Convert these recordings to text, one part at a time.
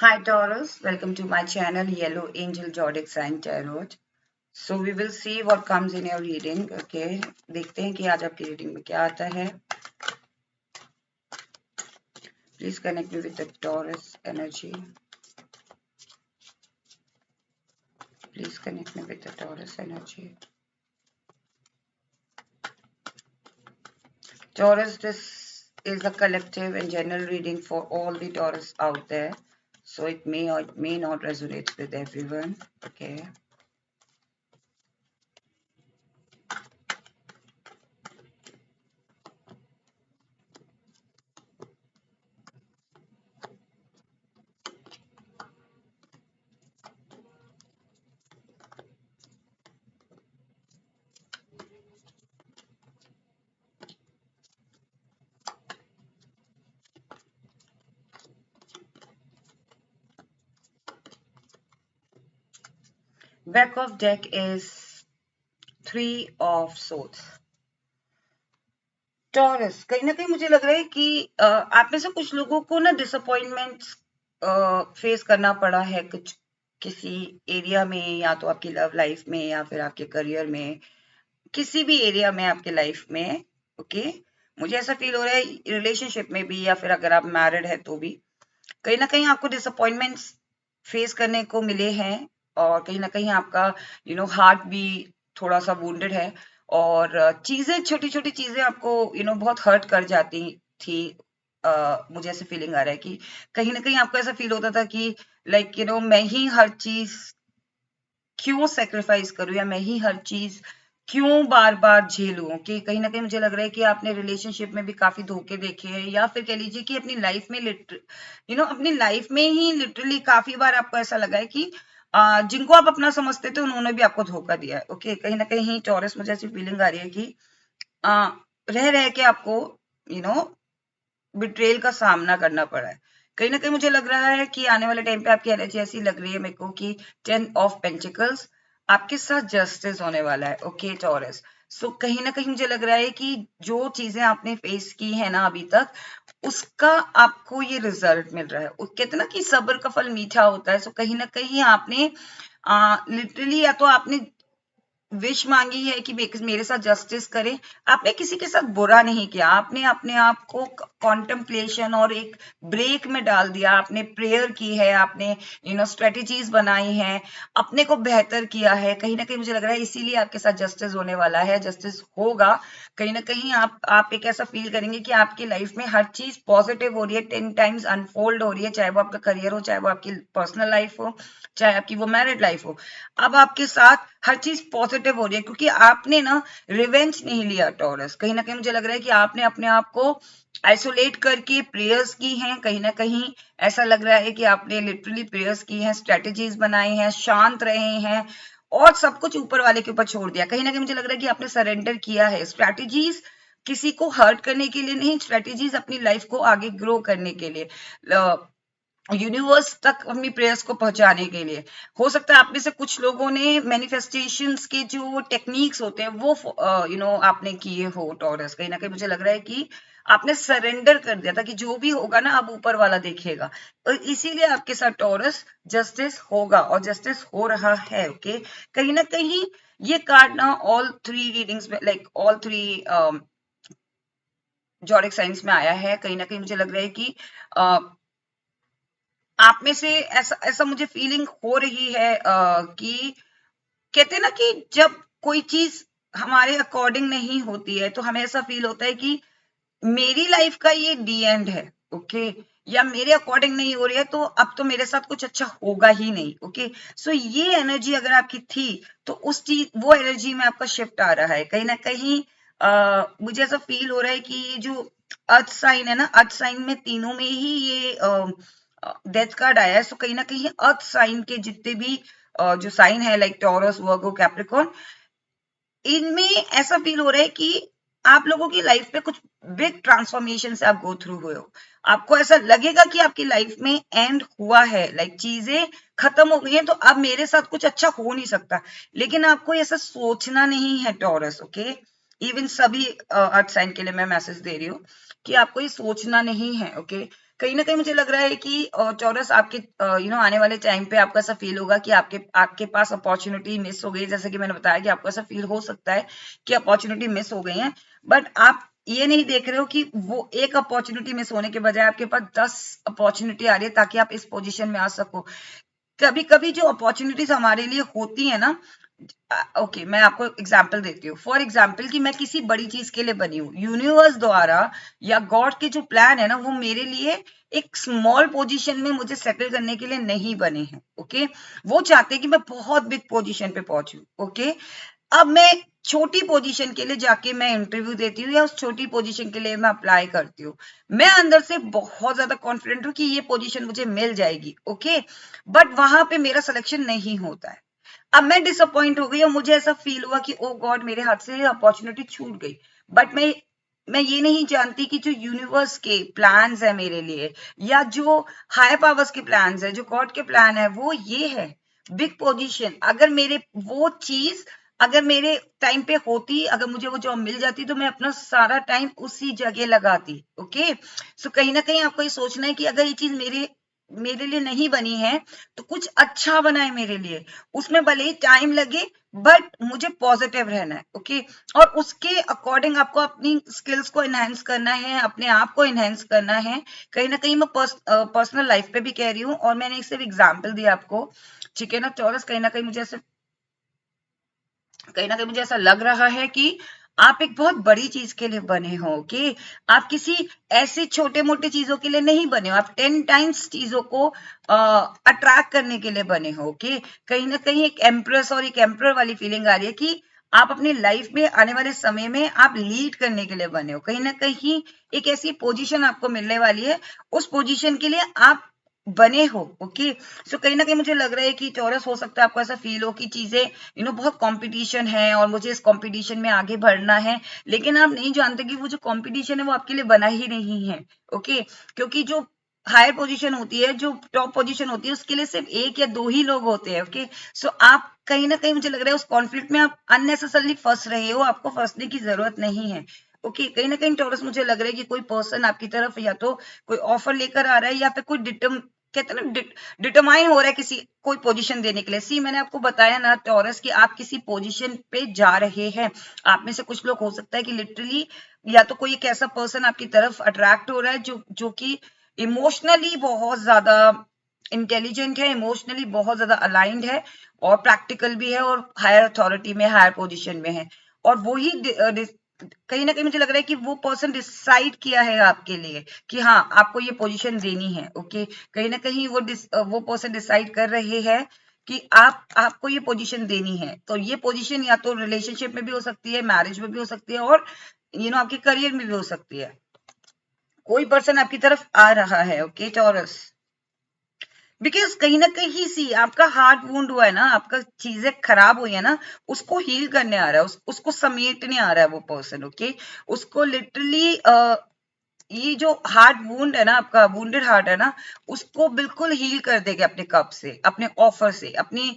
Hi Taurus, welcome to my channel Yellow Angel Zodiac Sign Tarot. So we will see what comes in your reading. Okay, देखते हैं कि आज आपकी reading में क्या आता है. Please connect me with the Taurus energy. Please connect me with the Taurus energy. Taurus, this is a collective and general reading for all the Taurus out there. So it may or it may not resonate with everyone. Okay. Back of deck is 3 of Swords. Taurus कहीं ना कहीं मुझे लग रहा है कि आप में से कुछ लोगों को ना डिसअपॉइंटमेंट फेस करना पड़ा है कुछ किसी एरिया में, या तो आपकी लव लाइफ में या फिर आपके करियर में, किसी भी एरिया में आपके लाइफ में. ओके, मुझे ऐसा फील हो रहा है रिलेशनशिप में भी, या फिर अगर आप मैरिड है तो भी कहीं ना कहीं आपको डिसअपॉइंटमेंट्स फेस करने को मिले हैं, और कहीं ना कहीं आपका हार्ट भी थोड़ा सा वुंडेड है, और चीजें छोटी छोटी चीजें आपको बहुत हर्ट कर जाती थी. मुझे ऐसे फीलिंग आ रहा है कि कहीं ना कहीं आपको ऐसा फील होता था कि लाइक मैं ही हर चीज क्यों सेक्रीफाइस करूं, या मैं ही हर चीज क्यों बार बार झेलूं. कि कहीं ना कहीं मुझे लग रहा है कि आपने रिलेशनशिप में भी काफी धोखे देखे हैं, या फिर कह लीजिए कि अपनी लाइफ में अपनी लाइफ में ही लिटरली काफी बार आपको ऐसा लगा है कि जिनको आप अपना समझते थे उन्होंने भी आपको धोखा दिया है. ओके, कहीं ना कहीं टॉरस मुझे ऐसी फीलिंग आ रही है कि रह रह के आपको बिट्रेल का सामना करना पड़ा है. कहीं ना कहीं मुझे लग रहा है कि आने वाले टाइम पे आपकी एनर्जी ऐसी लग रही है मेरे को कि 10 ऑफ पेंटिकल्स आपके साथ जस्टिस होने वाला है. ओके टॉरस, सो कहीं ना कहीं मुझे लग रहा है कि जो चीजें आपने फेस की है ना अभी तक, उसका आपको ये रिजल्ट मिल रहा है. कहते ना कि सब्र का फल मीठा होता है. सो कहीं ना कहीं आपने लिटरली या तो आपने विश मांगी है कि मेरे साथ जस्टिस करे. आपने किसी के साथ बुरा नहीं किया, आपने अपने आप को कॉन्टेम्पलेशन और एक ब्रेक में डाल दिया. आपने प्रेयर की है, आपने स्ट्रेटेजीज बनाई हैं, अपने को बेहतर किया है. कहीं ना कहीं मुझे लग रहा है इसीलिए आपके साथ जस्टिस होने वाला है, जस्टिस होगा. कहीं ना कहीं आप एक ऐसा फील करेंगे कि आपकी लाइफ में हर चीज पॉजिटिव हो रही है, 10 टाइम्स अनफोल्ड हो रही है, चाहे वो आपका करियर हो, चाहे वो आपकी पर्सनल लाइफ हो, चाहे आपकी वो मैरिड लाइफ हो. अब आपके साथ हर चीज पॉजिटिव हो रही है क्योंकि आपने ना रिवेंज नहीं लिया टॉरस. कहीं ना कहीं मुझे लग रहा है कि आपने अपने आप को आइसोलेट करके प्रेयर्स की हैं. कहीं ना कहीं ऐसा लग रहा है कि आपने लिटरली प्रेयर्स की हैं, स्ट्रेटेजीज बनाई हैं, शांत रहे हैं, और सब कुछ ऊपर वाले के ऊपर छोड़ दिया. कहीं ना कहीं मुझे लग रहा है कि आपने सरेंडर किया है. स्ट्रेटेजीज किसी को हर्ट करने के लिए नहीं, स्ट्रेटेजीज अपनी लाइफ को आगे ग्रो करने के लिए, यूनिवर्स तक अपनी प्रेयर्स को पहुंचाने के लिए. हो सकता है आप में से कुछ लोगों ने मैनिफेस्टेशंस के जो टेक्निक्स होते हैं वो आपने किए हो टॉरस. कहीं ना कहीं मुझे लग रहा है कि आपने सरेंडर कर दिया था कि जो भी होगा ना अब ऊपर वाला देखेगा, और इसीलिए आपके साथ टॉरस जस्टिस होगा, और जस्टिस हो रहा है. ओके, कहीं ना कहीं ये कार्ड ना ऑल 3 रीडिंग्स में, लाइक ऑल 3 जॉडिक साइंस में आया है. कहीं ना कहीं मुझे लग रहा है कि आप में से ऐसा ऐसा मुझे फीलिंग हो रही है कि कहते हैं ना कि जब कोई चीज हमारे अकॉर्डिंग नहीं होती है तो हमें ऐसा फील होता है कि मेरी लाइफ का ये डी एंड है. ओके, या मेरे अकॉर्डिंग नहीं हो रही है तो अब तो मेरे साथ कुछ अच्छा होगा ही नहीं. ओके, सो ये एनर्जी अगर आपकी थी तो उस चीज वो एनर्जी में आपका शिफ्ट आ रहा है. कहीं ना कहीं मुझे ऐसा फील हो रहा है कि ये जो अर्थ साइन है ना, अर्थ साइन में तीनों में ही ये डेथ कार्ड आया है. सो कहीं ना कहीं अर्थ साइन के जितने भी जो साइन है, लाइक टॉरस, वर्गो, कैप्रिकॉर्न, इनमें ऐसा फील हो रहा है कि आप लोगों की लाइफ में कुछ बिग ट्रांसफॉर्मेशन से आप गो थ्रू हुए हो. आपको ऐसा लगेगा कि आपकी लाइफ में एंड हुआ है, लाइक चीजें खत्म हो गई हैं, तो अब मेरे साथ कुछ अच्छा हो नहीं सकता. लेकिन आपको ऐसा सोचना नहीं है टॉरस. ओके, इवन सभी अर्थ साइन के लिए मैं मैसेज दे रही हूँ कि आपको ये सोचना नहीं है. ओके, कहीं ना कहीं मुझे लग रहा है कि चौरस आपके आने वाले टाइम पे आपको ऐसा फील होगा कि आपके आपके पास अपॉर्चुनिटी मिस हो गई, जैसे कि मैंने बताया कि आपको ऐसा फील हो सकता है कि अपॉर्चुनिटी मिस हो गई है, बट आप ये नहीं देख रहे हो कि वो एक अपॉर्चुनिटी मिस होने के बजाय आपके पास 10 अपॉर्चुनिटी आ रही है ताकि आप इस पोजीशन में आ सको। कभी कभी जो अपॉर्चुनिटीज हमारे लिए होती है ना, ओके मैं आपको एग्जाम्पल देती हूँ। फॉर एग्जाम्पल कि मैं किसी बड़ी चीज के लिए बनी हूँ, यूनिवर्स द्वारा या गॉड के जो प्लान है ना, वो मेरे लिए एक स्मॉल पोजीशन में मुझे सेटल करने के लिए नहीं बने हैं। ओके, वो चाहते हैं कि मैं बहुत बिग पोजीशन पे पहुंचू। ओके, अब मैं छोटी पोजीशन के लिए जाके मैं इंटरव्यू देती हूँ या उस छोटी पोजीशन के लिए मैं अप्लाई करती हूँ। मैं अंदर से बहुत ज्यादा कॉन्फिडेंट हूँ कि ये पोजीशन मुझे मिल जाएगी। ओके, बट वहां पे मेरा सिलेक्शन नहीं होता है। अब मैं डिसअपॉइंट हो गई और मुझे ऐसा फील हुआ कि ओ गॉड, मेरे हाथ से अपॉर्चुनिटी छूट गई। बट मैं ये नहीं जानती कि जो यूनिवर्स के प्लान्स है मेरे लिए, या जो हायर पावर्स के प्लान्स है, जो गॉड के प्लान है, वो ये है बिग पोजीशन। अगर मेरे वो चीज अगर मेरे टाइम पे होती, अगर मुझे वो जॉब मिल जाती, तो मैं अपना सारा टाइम उसी जगह लगाती। ओके, सो कहीं ना कहीं आपको ये सोचना है कि अगर ये चीज मेरे मेरे लिए नहीं बनी है तो कुछ अच्छा बना है मेरे लिए, उसमें भले ही टाइम लगे, बट मुझे पॉजिटिव रहना है। ओके, और उसके अकॉर्डिंग आपको अपनी स्किल्स को एनहेंस करना है, अपने आप को एनहेंस करना है। कहीं ना कहीं मैं पर्सनल लाइफ पे भी कह रही हूँ, और मैंने सिर्फ एग्जाम्पल दिया आपको, ठीक है ना चौरस। कहीं ना कहीं मुझे ऐसा लग रहा है कि आप एक बहुत बड़ी चीज के लिए बने हो। ओके, आप किसी ऐसी छोटे मोटे चीजों के लिए नहीं बने हो, आप 10 टाइम्स चीजों को अट्रैक्ट करने के लिए बने हो। ओके, कहीं ना कहीं एक एम्प्रेस और एक एम्प्रर वाली फीलिंग आ रही है कि आप अपनी लाइफ में आने वाले समय में आप लीड करने के लिए बने हो। कहीं ना कहीं एक ऐसी पोजीशन आपको मिलने वाली है, उस पोजीशन के लिए आप बने हो। ओके, सो कहीं ना कहीं मुझे लग रहा है कि चौरस, हो सकता है आपको ऐसा फील हो कि चीजें बहुत कंपटीशन है और मुझे इस कंपटीशन में आगे बढ़ना है, लेकिन आप नहीं जानते कि वो जो कंपटीशन है वो आपके लिए बना ही नहीं है। ओके, क्योंकि जो हायर पोजीशन होती है, जो टॉप पोजीशन होती है, उसके लिए सिर्फ एक या दो ही लोग होते हैं। ओके, सो आप कहीं ना कहीं, मुझे लग रहा है उस कॉन्फ्लिक्ट में आप अननेसेसरली फंस रहे हो, आपको फंसने की जरूरत नहीं है। ओके, कहीं ना कहीं टॉरस, मुझे लग रहा है कि कोई पर्सन आपकी तरफ या तो कोई ऑफर लेकर आ रहा है, या फिर कोई कहते हैं ना, डिटरमाइन हो रहा है किसी कोई पोजीशन देने के लिए। सी, मैंने आपको बताया ना टॉरस, कि आप किसी पोजीशन पे जा रहे हैं। आप में से कुछ लोग, हो सकता है कि लिटरली या तो कोई एक ऐसा पर्सन आपकी तरफ अट्रैक्ट हो रहा है जो कि इमोशनली बहुत ज्यादा इंटेलिजेंट है, इमोशनली बहुत ज्यादा अलाइंड है, और प्रैक्टिकल भी है, और हायर अथॉरिटी में, हायर पोजीशन में है। और वो ही कहीं ना कहीं मुझे लग रहा है कि वो पर्सन डिसाइड किया है आपके लिए कि हाँ, आपको ये पोजीशन देनी है। ओके, कहीं ना कहीं वो पर्सन डिसाइड कर रहे हैं कि आपको ये पोजीशन देनी है। तो ये पोजीशन या तो रिलेशनशिप में भी हो सकती है, मैरिज में भी हो सकती है, और आपके करियर में भी हो सकती है। कोई पर्सन आपकी तरफ आ रहा है। ओके टॉरस, बिकॉज कहीं ना कहीं सी आपका हार्ट वुंड हुआ है ना, आपका चीजें खराब हुई है ना, उसको हील करने आ रहा है, उसको समेटने आ रहा है वो पर्सन। ओके, उसको लिटरली ये जो हार्ट वुंड है ना, आपका वुंडेड हार्ट है ना, उसको बिल्कुल हील कर देगा अपने कप से, अपने ऑफर से, अपनी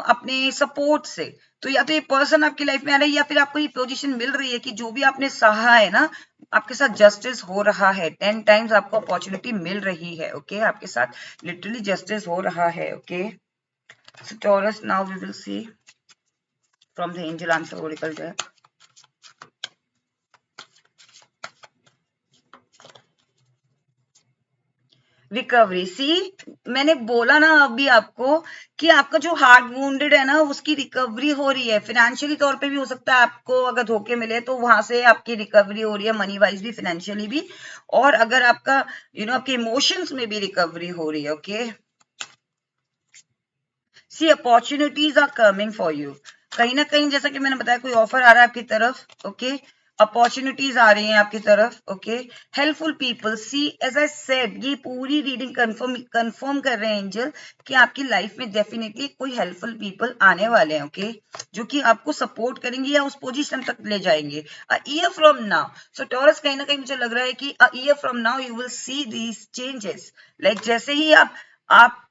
अपने सपोर्ट से। तो या तो ये पर्सन आपकी लाइफ में आ रहा है, या फिर आपको ये पोजीशन मिल रही है कि जो भी आपने सहा है ना, आपके साथ जस्टिस हो रहा है। 10 टाइम्स आपको अपॉर्चुनिटी मिल रही है। ओके, आपके साथ लिटरली जस्टिस हो रहा है। Okay, so Taurus, now we will see from the angel answer oracle deck. Recovery, see मैंने बोला ना अभी आपको कि आपका जो हार्ट वुंडेड है ना, उसकी रिकवरी हो रही है। फाइनेंशियली तौर पे भी हो सकता है, आपको अगर धोखे मिले तो वहां से आपकी रिकवरी हो रही है, मनी वाइज भी, फाइनेंशियली भी, और अगर आपका आपके इमोशंस में भी रिकवरी हो रही है। Okay, see opportunities are coming for you. कहीं ना कहीं, जैसा कि मैंने बताया, कोई ऑफर आ रहा है आपकी तरफ। ओके, अपॉर्चुनिटीज आ रही हैं आपकी तरफ। Okay, helpful people, see as I said, ये पूरी रीडिंग कंफर्म कर रहे हैं एंजल कि आपकी लाइफ में डेफिनेटली कोई हेल्पफुल पीपल आने वाले हैं। ओके, जो कि आपको सपोर्ट करेंगे या उस पोजीशन तक ले जाएंगे। A year from now, so taurus, कहीं ना कहीं मुझे लग रहा है कि a year from now you will see these changes. Like जैसे ही आप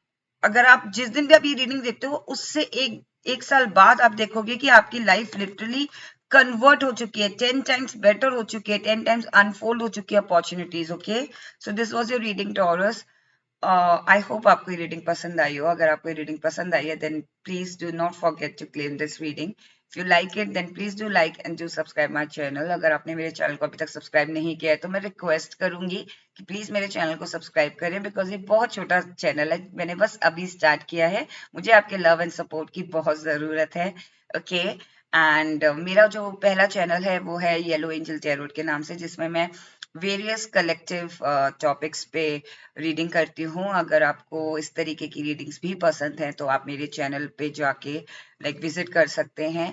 अगर आप जिस दिन भी आप ये रीडिंग देखते हो, उससे एक साल बाद आप देखोगे कि आपकी लाइफ लिटरली कन्वर्ट हो चुकी है, 10 टाइम्स बेटर हो चुकी है, 10 टाइम्स अनफोल्ड हो चुकी है opportunities. Okay, so this was your reading taurus. I hope आपको ये रीडिंग पसंद आई हो। अगर आपको ये रीडिंग पसंद आई है then please do not forget to claim this reading. If you like it then please do like and do subscribe my channel. अगर आपने मेरे चैनल को अभी तक सब्सक्राइब नहीं किया है तो मैं रिक्वेस्ट करूंगी कि प्लीज मेरे चैनल को सब्सक्राइब करें, बिकॉज ये बहुत छोटा चैनल है, मैंने बस अभी स्टार्ट किया है, मुझे आपके लव एंड सपोर्ट की बहुत जरूरत है। ओके, एंड मेरा जो पहला चैनल है वो है येलो एंजल टैरोट के नाम से, जिसमें मैं वेरियस कलेक्टिव टॉपिक्स पे रीडिंग करती हूँ। अगर आपको इस तरीके की रीडिंग्स भी पसंद है तो आप मेरे चैनल पे जाके विजिट कर सकते हैं।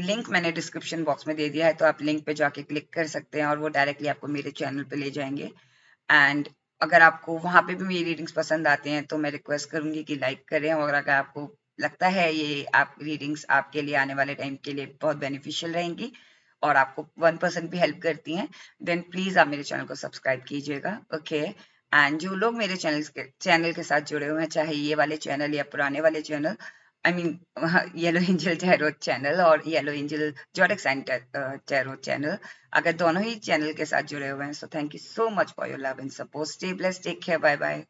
लिंक मैंने डिस्क्रिप्शन बॉक्स में दे दिया है, तो आप लिंक पे जाके क्लिक कर सकते हैं और वो डायरेक्टली आपको मेरे चैनल पे ले जाएंगे। एंड अगर आपको वहां पे भी मेरी रीडिंग्स पसंद आते हैं तो मैं रिक्वेस्ट करूंगी कि लाइक करें, और अगर आपको लगता है ये आप रीडिंग्स आपके लिए आने वाले टाइम के लिए बहुत बेनिफिशियल रहेंगी और आपको 1% भी हेल्प करती हैं, देन प्लीज आप मेरे चैनल को सब्सक्राइब कीजिएगा। ओके, एंड जो लोग मेरे चैनल के साथ जुड़े हुए हैं, चाहे ये वाले चैनल या पुराने वाले channel, I mean yellow angel tarot channel और yellow angel zodiac sign tarot channel, अगर दोनों ही चैनल के साथ जुड़े हुए हैं, so thank you so much for your love and support. Stay blessed, take care, bye bye.